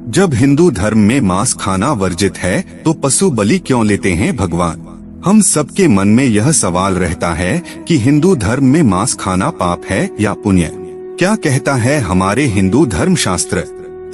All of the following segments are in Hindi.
जब हिंदू धर्म में मांस खाना वर्जित है तो पशु बलि क्यों लेते हैं भगवान? हम सबके मन में यह सवाल रहता है कि हिंदू धर्म में मांस खाना पाप है या पुण्य। क्या कहता है हमारे हिंदू धर्म शास्त्र?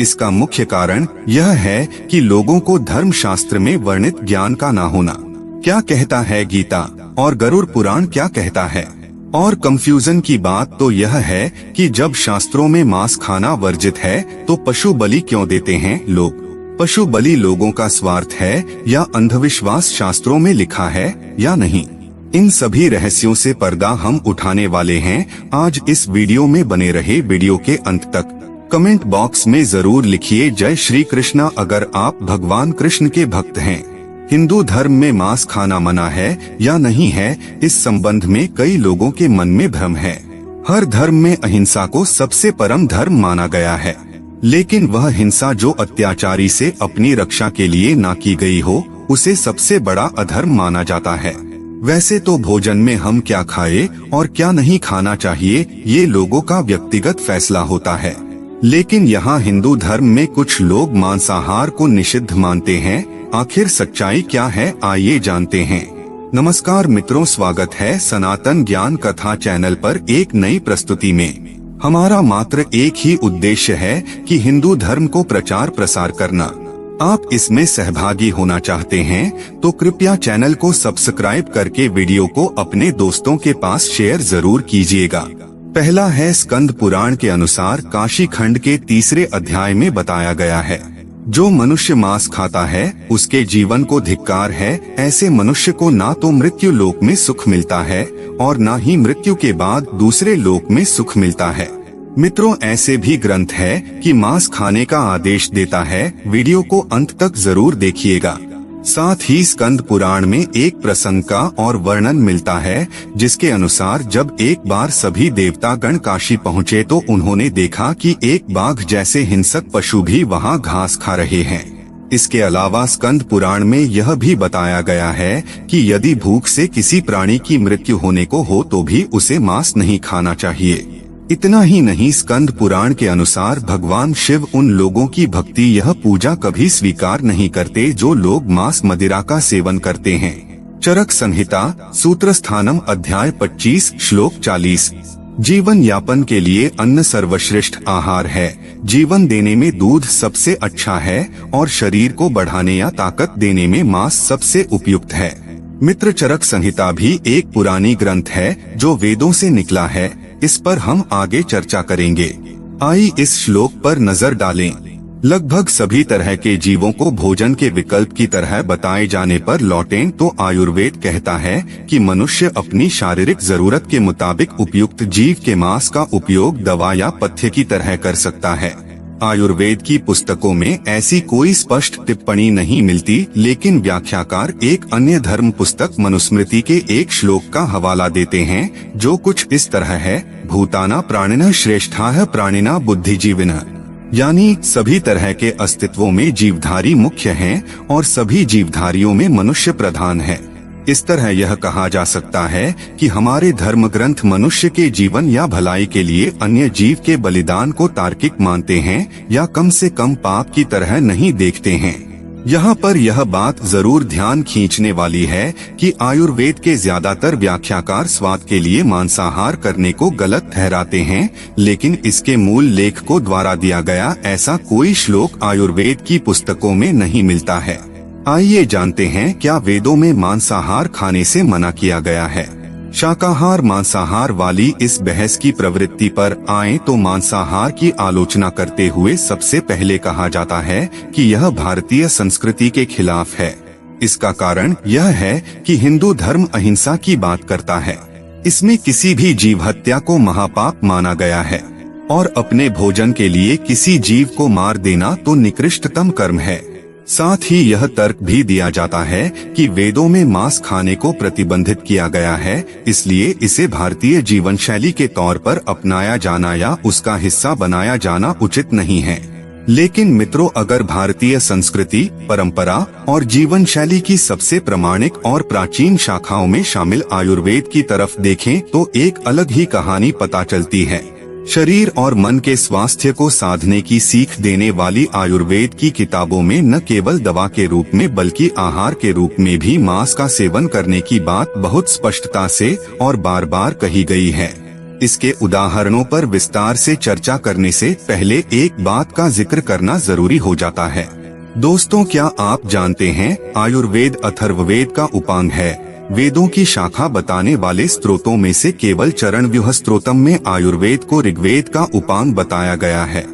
इसका मुख्य कारण यह है कि लोगों को धर्म शास्त्र में वर्णित ज्ञान का ना होना। क्या कहता है गीता और गरुड़ पुराण क्या कहता है? और कंफ्यूजन की बात तो यह है कि जब शास्त्रों में मांस खाना वर्जित है तो पशु बलि क्यों देते हैं लोग? पशु बलि लोगों का स्वार्थ है या अंधविश्वास शास्त्रों में लिखा है या नहीं? इन सभी रहस्यों से पर्दा हम उठाने वाले हैं आज इस वीडियो में। बने रहे वीडियो के अंत तक। कमेंट बॉक्स में जरूर लिखिए जय श्री कृष्णा अगर आप भगवान कृष्ण के भक्त हैं। हिंदू धर्म में मांस खाना मना है या नहीं है, इस संबंध में कई लोगों के मन में भ्रम है। हर धर्म में अहिंसा को सबसे परम धर्म माना गया है, लेकिन वह हिंसा जो अत्याचारी से अपनी रक्षा के लिए ना की गई हो उसे सबसे बड़ा अधर्म माना जाता है। वैसे तो भोजन में हम क्या खाए और क्या नहीं खाना चाहिए ये लोगों का व्यक्तिगत फैसला होता है, लेकिन यहाँ हिंदू धर्म में कुछ लोग मांसाहार को निषिद्ध मानते हैं। आखिर सच्चाई क्या है आइए जानते हैं। नमस्कार मित्रों, स्वागत है सनातन ज्ञान कथा चैनल पर एक नई प्रस्तुति में। हमारा मात्र एक ही उद्देश्य है कि हिंदू धर्म को प्रचार प्रसार करना। आप इसमें सहभागी होना चाहते हैं तो कृपया चैनल को सब्सक्राइब करके वीडियो को अपने दोस्तों के पास शेयर जरूर कीजिएगा। पहला है स्कंद पुराण के अनुसार काशी खंड के 3 अध्याय में बताया गया है, जो मनुष्य मांस खाता है उसके जीवन को धिक्कार है। ऐसे मनुष्य को ना तो मृत्यु लोक में सुख मिलता है और ना ही मृत्यु के बाद दूसरे लोक में सुख मिलता है। मित्रों, ऐसे भी ग्रंथ है कि मांस खाने का आदेश देता है। वीडियो को अंत तक जरूर देखिएगा। साथ ही स्कंद पुराण में एक प्रसंग का और वर्णन मिलता है, जिसके अनुसार जब एक बार सभी देवता गण काशी पहुँचे तो उन्होंने देखा कि एक बाघ जैसे हिंसक पशु भी वहां घास खा रहे हैं। इसके अलावा स्कंद पुराण में यह भी बताया गया है कि यदि भूख से किसी प्राणी की मृत्यु होने को हो तो भी उसे मांस नहीं खाना चाहिए। इतना ही नहीं, स्कंद पुराण के अनुसार भगवान शिव उन लोगों की भक्ति यह पूजा कभी स्वीकार नहीं करते जो लोग मांस मदिरा का सेवन करते हैं। चरक संहिता सूत्र स्थानम अध्याय 25 श्लोक 40। जीवन यापन के लिए अन्न सर्वश्रेष्ठ आहार है। जीवन देने में दूध सबसे अच्छा है और शरीर को बढ़ाने या ताकत देने में मांस सबसे उपयुक्त है। मित्र, चरक संहिता भी एक पुरानी ग्रंथ है जो वेदों से निकला है। इस पर हम आगे चर्चा करेंगे। आइए इस श्लोक पर नजर डालें। लगभग सभी तरह के जीवों को भोजन के विकल्प की तरह बताए जाने पर लौटें तो आयुर्वेद कहता है कि मनुष्य अपनी शारीरिक जरूरत के मुताबिक उपयुक्त जीव के मांस का उपयोग दवा या पथ्य की तरह कर सकता है। आयुर्वेद की पुस्तकों में ऐसी कोई स्पष्ट टिप्पणी नहीं मिलती, लेकिन व्याख्याकार एक अन्य धर्म पुस्तक मनुस्मृति के एक श्लोक का हवाला देते हैं जो कुछ इस तरह है, भूताना प्राणिनः श्रेष्ठाः प्राणिना बुद्धिजीविनः। यानी सभी तरह के अस्तित्वों में जीवधारी मुख्य हैं और सभी जीवधारियों में मनुष्य प्रधान है। इस तरह यह कहा जा सकता है कि हमारे धर्म ग्रंथ मनुष्य के जीवन या भलाई के लिए अन्य जीव के बलिदान को तार्किक मानते हैं या कम से कम पाप की तरह नहीं देखते हैं। यहाँ पर यह बात जरूर ध्यान खींचने वाली है कि आयुर्वेद के ज्यादातर व्याख्याकार स्वाद के लिए मांसाहार करने को गलत ठहराते हैं, लेकिन इसके मूल लेखकों द्वारा दिया गया ऐसा कोई श्लोक आयुर्वेद की पुस्तकों में नहीं मिलता है। आइए जानते हैं क्या वेदों में मांसाहार खाने से मना किया गया है। शाकाहार मांसाहार वाली इस बहस की प्रवृत्ति पर आए तो मांसाहार की आलोचना करते हुए सबसे पहले कहा जाता है कि यह भारतीय संस्कृति के खिलाफ है। इसका कारण यह है कि हिंदू धर्म अहिंसा की बात करता है। इसमें किसी भी जीव हत्या को महापाप माना गया है और अपने भोजन के लिए किसी जीव को मार देना तो निकृष्टतम कर्म है। साथ ही यह तर्क भी दिया जाता है कि वेदों में मांस खाने को प्रतिबंधित किया गया है, इसलिए इसे भारतीय जीवन शैली के तौर पर अपनाया जाना या उसका हिस्सा बनाया जाना उचित नहीं है। लेकिन मित्रों, अगर भारतीय संस्कृति, परंपरा और जीवन शैली की सबसे प्रामाणिक और प्राचीन शाखाओं में शामिल आयुर्वेद की तरफ देखें तो एक अलग ही कहानी पता चलती है। शरीर और मन के स्वास्थ्य को साधने की सीख देने वाली आयुर्वेद की किताबों में न केवल दवा के रूप में बल्कि आहार के रूप में भी मांस का सेवन करने की बात बहुत स्पष्टता से और बार बार कही गई है। इसके उदाहरणों पर विस्तार से चर्चा करने से पहले एक बात का जिक्र करना जरूरी हो जाता है। दोस्तों, क्या आप जानते हैं आयुर्वेद अथर्ववेद का उपांग है। वेदों की शाखा बताने वाले स्त्रोतों में से केवल चरणव्यूह स्त्रोतम में आयुर्वेद को ऋग्वेद का उपांग बताया गया है।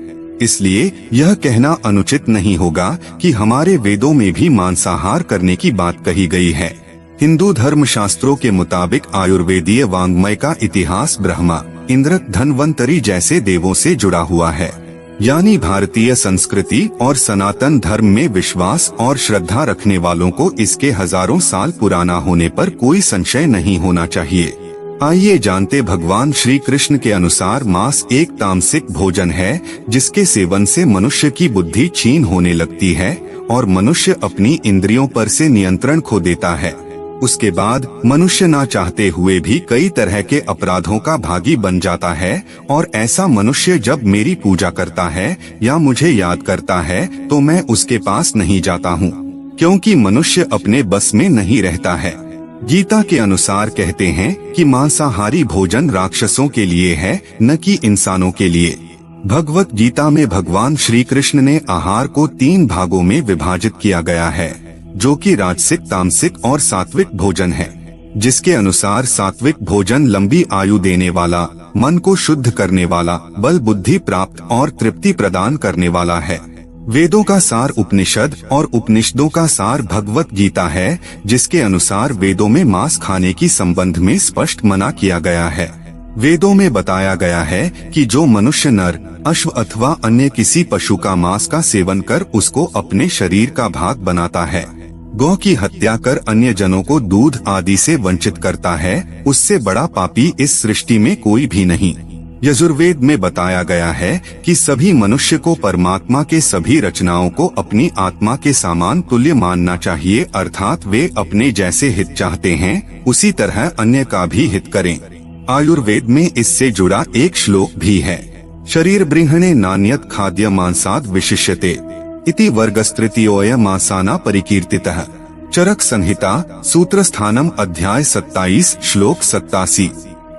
इसलिए यह कहना अनुचित नहीं होगा कि हमारे वेदों में भी मांसाहार करने की बात कही गई है। हिंदू धर्म शास्त्रों के मुताबिक आयुर्वेदीय वाङ्मय का इतिहास ब्रह्मा, इंद्र, धन्वंतरी जैसे देवों से जुड़ा हुआ है। यानी भारतीय संस्कृति और सनातन धर्म में विश्वास और श्रद्धा रखने वालों को इसके हजारों साल पुराना होने पर कोई संशय नहीं होना चाहिए। आइए जानते भगवान श्री कृष्ण के अनुसार मांस एक तामसिक भोजन है जिसके सेवन से मनुष्य की बुद्धि क्षीण होने लगती है और मनुष्य अपनी इंद्रियों पर से नियंत्रण खो देता है। उसके बाद मनुष्य ना चाहते हुए भी कई तरह के अपराधों का भागी बन जाता है और ऐसा मनुष्य जब मेरी पूजा करता है या मुझे याद करता है तो मैं उसके पास नहीं जाता हूँ, क्योंकि मनुष्य अपने बस में नहीं रहता है। गीता के अनुसार कहते हैं कि मांसाहारी भोजन राक्षसों के लिए है, न कि इंसानों के लिए। भगवत गीता में भगवान श्री कृष्ण ने आहार को 3 भागों में विभाजित किया गया है, जो कि राजसिक, तामसिक और सात्विक भोजन है। जिसके अनुसार सात्विक भोजन लंबी आयु देने वाला, मन को शुद्ध करने वाला, बल बुद्धि प्राप्त और तृप्ति प्रदान करने वाला है। वेदों का सार उपनिषद और उपनिषदों का सार भगवत गीता है, जिसके अनुसार वेदों में मांस खाने की संबंध में स्पष्ट मना किया गया है। वेदों में बताया गया है कि जो मनुष्य नर, अश्व अथवा अन्य किसी पशु का मांस का सेवन कर उसको अपने शरीर का भाग बनाता है, गौ की हत्या कर अन्य जनों को दूध आदि से वंचित करता है, उससे बड़ा पापी इस सृष्टि में कोई भी नहीं। यजुर्वेद में बताया गया है कि सभी मनुष्य को परमात्मा के सभी रचनाओं को अपनी आत्मा के समान तुल्य मानना चाहिए, अर्थात वे अपने जैसे हित चाहते हैं उसी तरह अन्य का भी हित करें। आयुर्वेद में इससे जुड़ा एक श्लोक भी है, शरीर बृहणे नान्यत खाद्य मांसाद विशिष्यते इति वर्गस्तृतीयोय मासाना परिकीर्तितः। चरक संहिता सूत्र स्थानम अध्याय 27 श्लोक 87।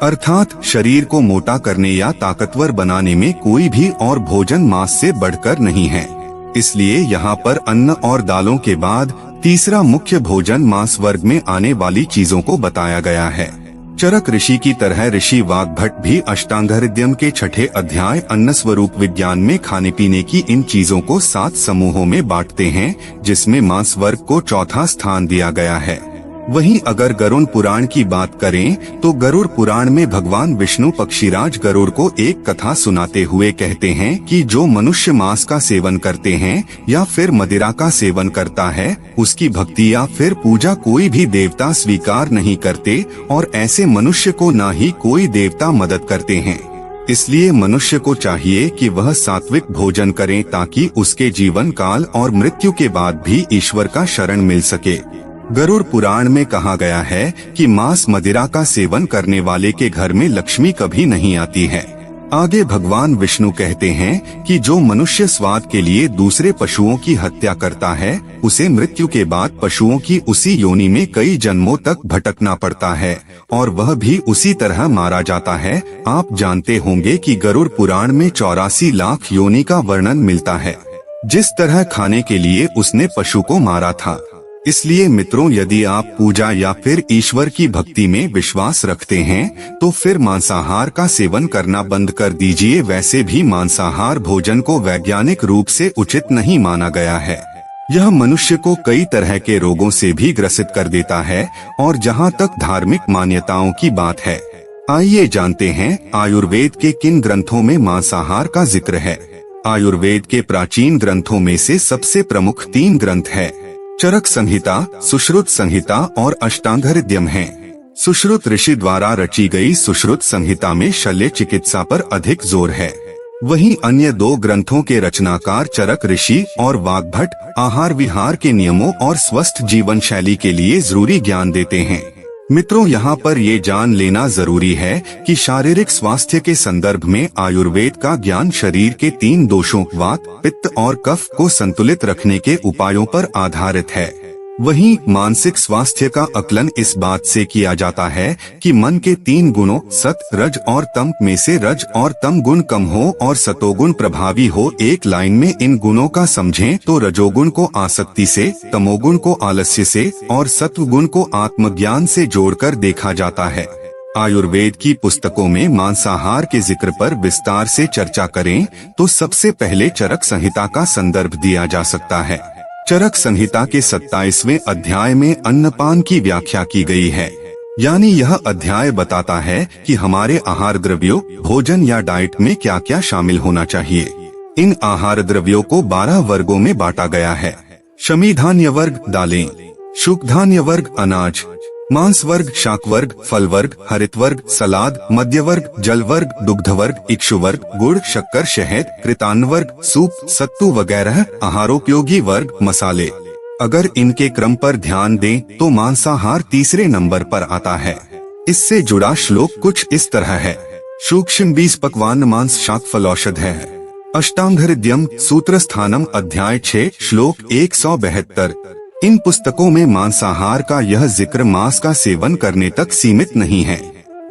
अर्थात शरीर को मोटा करने या ताकतवर बनाने में कोई भी और भोजन मांस से बढ़कर नहीं है। इसलिए यहाँ पर अन्न और दालों के बाद तीसरा मुख्य भोजन मांस वर्ग में आने वाली चीजों को बताया गया है। चरक ऋषि की तरह ऋषि वाग्भट भी अष्टांगहृदयम के 6ठे अध्याय अन्न स्वरूप विज्ञान में खाने पीने की इन चीजों को 7 समूहों में बांटते हैं, जिसमें मांस वर्ग को चौथा स्थान दिया गया है। वहीं अगर गरुड़ पुराण की बात करें तो गरुड़ पुराण में भगवान विष्णु पक्षीराज गरुड़ को एक कथा सुनाते हुए कहते हैं कि जो मनुष्य मांस का सेवन करते हैं या फिर मदिरा का सेवन करता है, उसकी भक्ति या फिर पूजा कोई भी देवता स्वीकार नहीं करते और ऐसे मनुष्य को ना ही कोई देवता मदद करते हैं। इसलिए मनुष्य को चाहिए कि वह सात्विक भोजन करे ताकि उसके जीवन काल और मृत्यु के बाद भी ईश्वर का शरण मिल सके। गरुड़ पुराण में कहा गया है कि मांस मदिरा का सेवन करने वाले के घर में लक्ष्मी कभी नहीं आती है। आगे भगवान विष्णु कहते हैं कि जो मनुष्य स्वाद के लिए दूसरे पशुओं की हत्या करता है, उसे मृत्यु के बाद पशुओं की उसी योनि में कई जन्मों तक भटकना पड़ता है और वह भी उसी तरह मारा जाता है। आप जानते होंगे कि गरुड़ पुराण में 84 लाख योनि का वर्णन मिलता है, जिस तरह खाने के लिए उसने पशु को मारा था। इसलिए मित्रों, यदि आप पूजा या फिर ईश्वर की भक्ति में विश्वास रखते हैं तो फिर मांसाहार का सेवन करना बंद कर दीजिए। वैसे भी मांसाहार भोजन को वैज्ञानिक रूप से उचित नहीं माना गया है। यह मनुष्य को कई तरह के रोगों से भी ग्रसित कर देता है। और जहां तक धार्मिक मान्यताओं की बात है, आइए जानते हैं आयुर्वेद के किन ग्रंथों में मांसाहार का जिक्र है। आयुर्वेद के प्राचीन ग्रंथों में से सबसे प्रमुख 3 ग्रंथ है, चरक संहिता, सुश्रुत संहिता और अष्टांगहृदयम है। सुश्रुत ऋषि द्वारा रची गई सुश्रुत संहिता में शल्य चिकित्सा पर अधिक जोर है। वहीं अन्य 2 ग्रंथों के रचनाकार चरक ऋषि और वाग्भट आहार विहार के नियमों और स्वस्थ जीवन शैली के लिए जरूरी ज्ञान देते हैं। मित्रों, यहाँ पर ये जान लेना जरूरी है कि शारीरिक स्वास्थ्य के संदर्भ में आयुर्वेद का ज्ञान शरीर के 3 दोषों वात, पित्त और कफ को संतुलित रखने के उपायों पर आधारित है। वहीं मानसिक स्वास्थ्य का आकलन इस बात से किया जाता है कि मन के 3 गुणों सत, रज और तम में से रज और तम गुण कम हो और सतोगुण प्रभावी हो। एक लाइन में इन गुणों का समझें तो रजोगुण को आसक्ति से, तमोगुण को आलस्य से और सत्वगुण को आत्मज्ञान से जोड़कर देखा जाता है। आयुर्वेद की पुस्तकों में मांसाहार के जिक्र पर विस्तार से चर्चा करें तो सबसे पहले चरक संहिता का संदर्भ दिया जा सकता है। चरक संहिता के 27वें अध्याय में अन्नपान की व्याख्या की गई है। यानी यह अध्याय बताता है कि हमारे आहार द्रव्यों, भोजन या डाइट में क्या क्या शामिल होना चाहिए। इन आहार द्रव्यों को 12 वर्गों में बांटा गया है। शमी धान्य वर्ग दालें, शुक धान्य वर्ग अनाज, मांस वर्ग शाक वर्ग, फल वर्ग, हरित वर्ग सलाद, मध्य वर्ग जल वर्ग, दुग्ध वर्ग, इक्षु वर्ग, गुड़, शक्कर, शहद, कृतान्न वर्ग, सूप, सत्तू वगैरह, आहारोपयोगी वर्ग, मसाले। अगर इनके क्रम पर ध्यान दें तो मांसाहार तीसरे नंबर पर आता है। इससे जुड़ा श्लोक कुछ इस तरह है। सूक्ष्म 20 पकवान मांस शाक फल औषध है। अष्टांग हृदयम सूत्र स्थानम अध्याय 6 श्लोक 172। इन पुस्तकों में मांसाहार का यह जिक्र मांस का सेवन करने तक सीमित नहीं है।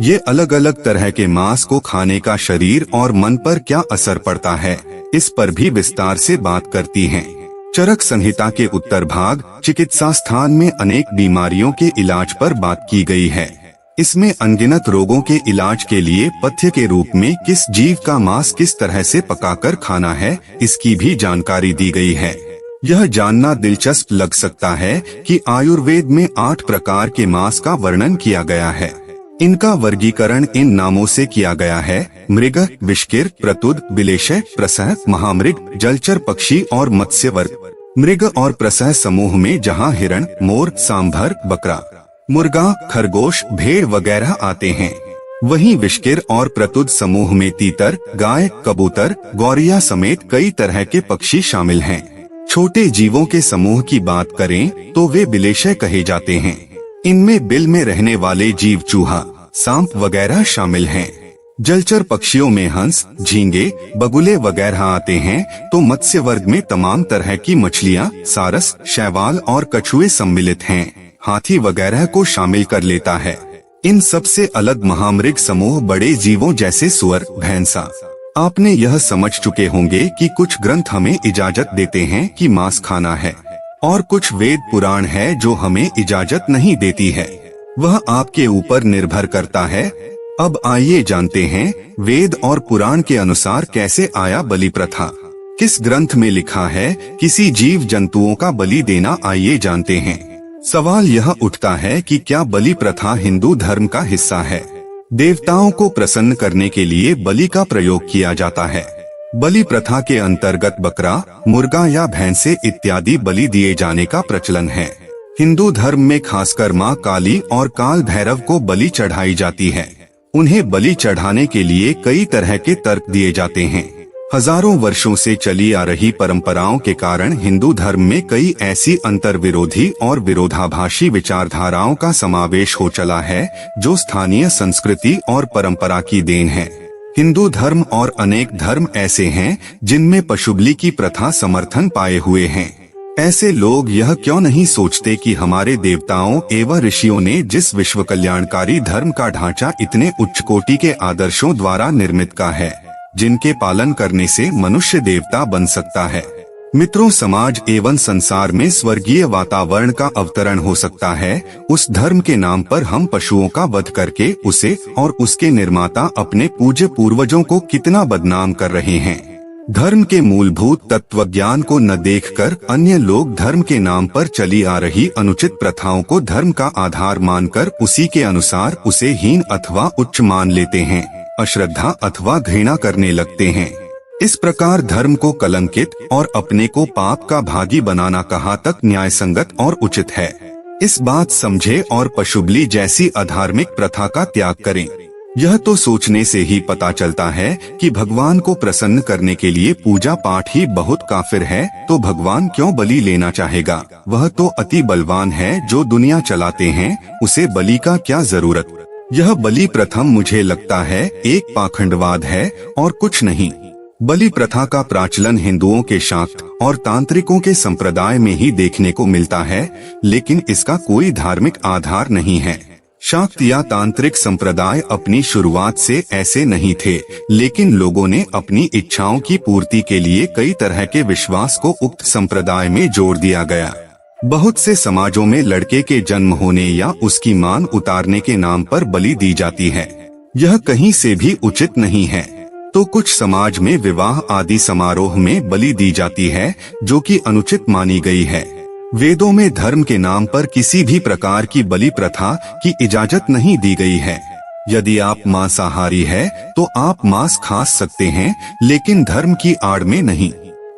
ये अलग अलग तरह के मांस को खाने का शरीर और मन पर क्या असर पड़ता है, इस पर भी विस्तार से बात करती हैं। चरक संहिता के उत्तर भाग चिकित्सा स्थान में अनेक बीमारियों के इलाज पर बात की गई है। इसमें अनगिनत रोगों के इलाज के लिए पथ्य के रूप में किस जीव का मांस किस तरह से पकाकर खाना है, इसकी भी जानकारी दी गई है। यह जानना दिलचस्प लग सकता है कि आयुर्वेद में 8 प्रकार के मांस का वर्णन किया गया है। इनका वर्गीकरण इन नामों से किया गया है: मृग, विष्किर, प्रतुद, बिलेशय, प्रसह, महामृग, जलचर पक्षी और मत्स्य वर्ग। मृग और प्रसह समूह में जहां हिरण, मोर, सांभर, बकरा, मुर्गा, खरगोश, भेड़ वगैरह आते हैं, वहीं विष्किर और प्रतुद समूह में तीतर, गाय, कबूतर, गौरिया समेत कई तरह के पक्षी शामिल हैं। छोटे जीवों के समूह की बात करें तो वे बिलेशय कहे जाते हैं। इनमें बिल में रहने वाले जीव चूहा, सांप वगैरह शामिल हैं। जलचर पक्षियों में हंस, झींगे, बगुले वगैरह आते हैं तो मत्स्य वर्ग में तमाम तरह की मछलियां, सारस, शैवाल और कछुए सम्मिलित हैं। हाथी वगैरह को शामिल कर लेता है। इन सबसे अलग महामृग समूह बड़े जीवों जैसे सुअर, भैंसा। आपने यह समझ चुके होंगे कि कुछ ग्रंथ हमें इजाजत देते हैं कि मांस खाना है और कुछ वेद पुराण है जो हमें इजाजत नहीं देती है। वह आपके ऊपर निर्भर करता है। अब आइए जानते हैं वेद और पुराण के अनुसार कैसे आया बलि प्रथा। किस ग्रंथ में लिखा है किसी जीव जंतुओं का बलि देना, आइए जानते हैं। सवाल यह उठता है कि क्या बलि प्रथा हिंदू धर्म का हिस्सा है। देवताओं को प्रसन्न करने के लिए बलि का प्रयोग किया जाता है। बलि प्रथा के अंतर्गत बकरा, मुर्गा या भैंसे इत्यादि बलि दिए जाने का प्रचलन है। हिंदू धर्म में खासकर मां काली और काल भैरव को बलि चढ़ाई जाती है। उन्हें बलि चढ़ाने के लिए कई तरह के तर्क दिए जाते हैं। हजारों वर्षों से चली आ रही परंपराओं के कारण हिंदू धर्म में कई ऐसी अंतर्विरोधी और विरोधाभासी विचारधाराओं का समावेश हो चला है जो स्थानीय संस्कृति और परंपरा की देन है। हिंदू धर्म और अनेक धर्म ऐसे हैं जिनमें पशुबलि की प्रथा समर्थन पाए हुए हैं। ऐसे लोग यह क्यों नहीं सोचते कि हमारे देवताओं एवं ऋषियों ने जिस विश्व कल्याणकारी धर्म का ढांचा इतने उच्च कोटि के आदर्शों द्वारा निर्मित का है, जिनके पालन करने से मनुष्य देवता बन सकता है। मित्रों, समाज एवं संसार में स्वर्गीय वातावरण का अवतरण हो सकता है। उस धर्म के नाम पर हम पशुओं का वध करके उसे और उसके निर्माता अपने पूज्य पूर्वजों को कितना बदनाम कर रहे हैं। धर्म के मूलभूत तत्वज्ञान को न देखकर अन्य लोग धर्म के नाम पर चली आ रही अनुचित प्रथाओं को धर्म का आधार मानकर उसी के अनुसार उसे हीन अथवा उच्च मान लेते हैं, अश्रद्धा अथवा घृणा करने लगते हैं। इस प्रकार धर्म को कलंकित और अपने को पाप का भागी बनाना कहाँ तक न्याय संगत और उचित है। इस बात समझे और पशुबलि जैसी अधार्मिक प्रथा का त्याग करें। यह तो सोचने से ही पता चलता है कि भगवान को प्रसन्न करने के लिए पूजा पाठ ही बहुत काफिर है, तो भगवान क्यों बलि लेना चाहेगा? वह तो अति बलवान है जो दुनिया चलाते हैं, उसे बलि का क्या जरूरत? यह बलि प्रथम मुझे लगता है एक पाखंडवाद है और कुछ नहीं। बलि प्रथा का प्रचलन हिंदुओं के शाक्त और तांत्रिकों के संप्रदाय में ही देखने को मिलता है, लेकिन इसका कोई धार्मिक आधार नहीं है। शाक्त या तांत्रिक संप्रदाय अपनी शुरुआत से ऐसे नहीं थे, लेकिन लोगों ने अपनी इच्छाओं की पूर्ति के लिए कई तरह के विश्वास को उक्त संप्रदाय में जोड़ दिया गया। बहुत से समाजों में लड़के के जन्म होने या उसकी मान उतारने के नाम पर बलि दी जाती है। यह कहीं से भी उचित नहीं है। तो कुछ समाज में विवाह आदि समारोह में बलि दी जाती है, जो कि अनुचित मानी गई है। वेदों में धर्म के नाम पर किसी भी प्रकार की बलि प्रथा की इजाजत नहीं दी गई है। यदि आप मांसाहारी है तो आप मांस खा सकते हैं, लेकिन धर्म की आड़ में नहीं।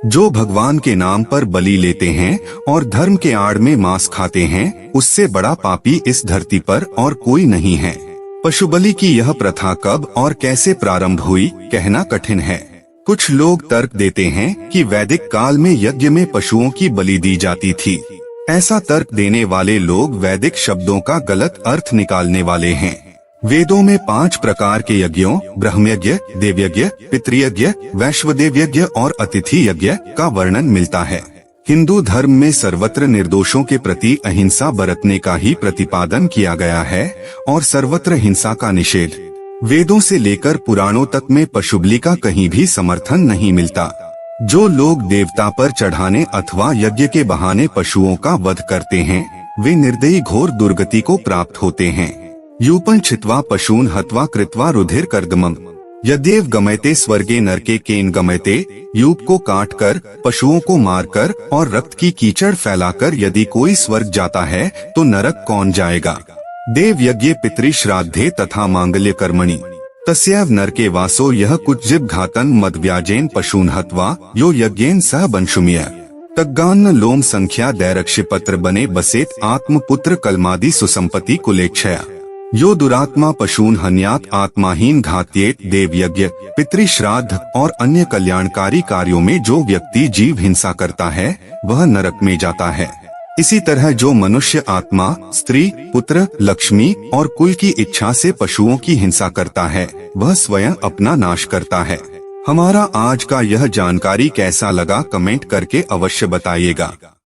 जो भगवान के नाम पर बलि लेते हैं और धर्म के आड़ में मांस खाते हैं, उससे बड़ा पापी इस धरती पर और कोई नहीं है। पशु बलि की यह प्रथा कब और कैसे प्रारंभ हुई, कहना कठिन है। कुछ लोग तर्क देते हैं कि वैदिक काल में यज्ञ में पशुओं की बलि दी जाती थी। ऐसा तर्क देने वाले लोग वैदिक शब्दों का गलत अर्थ निकालने वाले हैं। वेदों में 5 प्रकार के यज्ञों, ब्रह्मयज्ञ, देवयज्ञ, पितृयज्ञ, वैश्वदेव यज्ञ और अतिथि यज्ञ का वर्णन मिलता है। हिंदू धर्म में सर्वत्र निर्दोषों के प्रति अहिंसा बरतने का ही प्रतिपादन किया गया है और सर्वत्र हिंसा का निषेध। वेदों से लेकर पुराणों तक में पशुबलि का कहीं भी समर्थन नहीं मिलता। जो लोग देवता पर चढ़ाने अथवा यज्ञ के बहाने पशुओं का वध करते हैं, वे निर्दयी घोर दुर्गति को प्राप्त होते हैं। यूपन छित्वा पशून हत्वा कृत्वा रुधिर कर्दमम यद्येव गमयते स्वर्गे नरके केन गमयते। यूप को काट कर, पशुओं को मारकर और रक्त की कीचड़ फैलाकर यदि कोई स्वर्ग जाता है तो नरक कौन जाएगा? देव यज्ञ पितृ श्राद्धे तथा मांगल्य कर्मणि तस्यैव नरके वासो। यह कुज्जिब घातन मद व्याजेन पशून हत्वा यो यज्ञेन सह बंशुमिय तग्गान्न लोम संख्या दैरक्षिपत्र बने बसेत आत्मपुत्र कलमादि सुसंपत्ति कुलेक्षया। यो दुरात्मा पशून हन्यात आत्माहीन घात्येत। देव यज्ञ, पितृ श्राद्ध और अन्य कल्याणकारी कार्यों में जो व्यक्ति जीव हिंसा करता है, वह नरक में जाता है। इसी तरह जो मनुष्य आत्मा, स्त्री, पुत्र, लक्ष्मी और कुल की इच्छा से पशुओं की हिंसा करता है, वह स्वयं अपना नाश करता है। हमारा आज का यह जानकारी कैसा लगा, कमेंट करके अवश्य बताइएगा।